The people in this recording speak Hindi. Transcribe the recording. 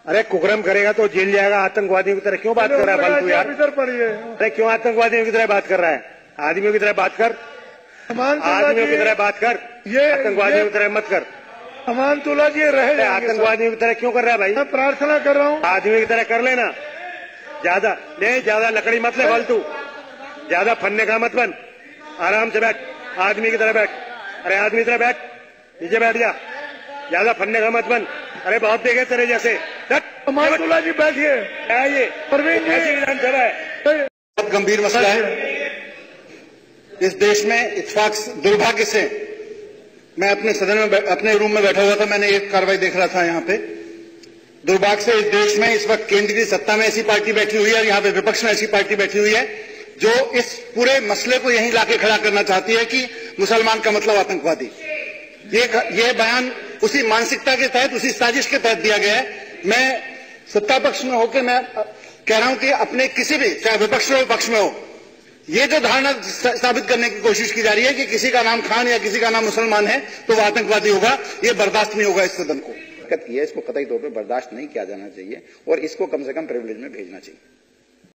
अरे कुकरम करेगा तो जेल जाएगा। आतंकवादियों की तरह क्यों बात कर रहा है फालतू यार? अरे क्यों आतंकवादियों की तरह बात कर रहा है? आदमियों की तरह बात कर, आदमियों की तरह बात कर, आतंकवादियों की तरह मत कर। अमानतुल्लाह जी रहे आतंकवादियों की तरह क्यों कर रहा है भाई? मैं प्रार्थना कर रहा हूँ। आदमियों की तरह कर लेना। ज्यादा लकड़ी मत ले फालतू, ज्यादा फन्ने का मत बन। आराम से बैठ, आदमी की तरह बैठ। अरे आदमी की तरह बैठ, नीचे बैठ जा, ज्यादा फन्ने का मत बन। अरे बहुत देखे तेरे जैसे। अमानतुल्लाह जी बैठिए। क्या ये परवीन जी विधानसभा है? बहुत गंभीर मसला है इस देश में। इत्तेफाक दुर्भाग्य से मैं अपने सदन में अपने रूम में बैठा हुआ था, मैंने एक कार्रवाई देख रहा था यहाँ पे। दुर्भाग्य से इस देश में इस वक्त केंद्रीय सत्ता में ऐसी पार्टी बैठी हुई है और यहाँ पे विपक्ष में ऐसी पार्टी बैठी हुई है जो इस पूरे मसले को यहीं लाके खड़ा करना चाहती है कि मुसलमान का मतलब आतंकवादी। ये बयान उसी मानसिकता के तहत, उसी साजिश के तहत दिया गया है। मैं सत्ता पक्ष में होकर मैं कह रहा हूं कि अपने किसी भी, चाहे विपक्ष में हो पक्ष में हो, ये जो धारणा साबित करने की कोशिश की जा रही है कि किसी का नाम खान या किसी का नाम मुसलमान है तो वह आतंकवादी होगा, ये बर्दाश्त नहीं होगा इस सदन को। दिक्कत की है, इसको कतई तौर पर बर्दाश्त नहीं किया जाना चाहिए और इसको कम से कम प्रिविलेज में भेजना चाहिए।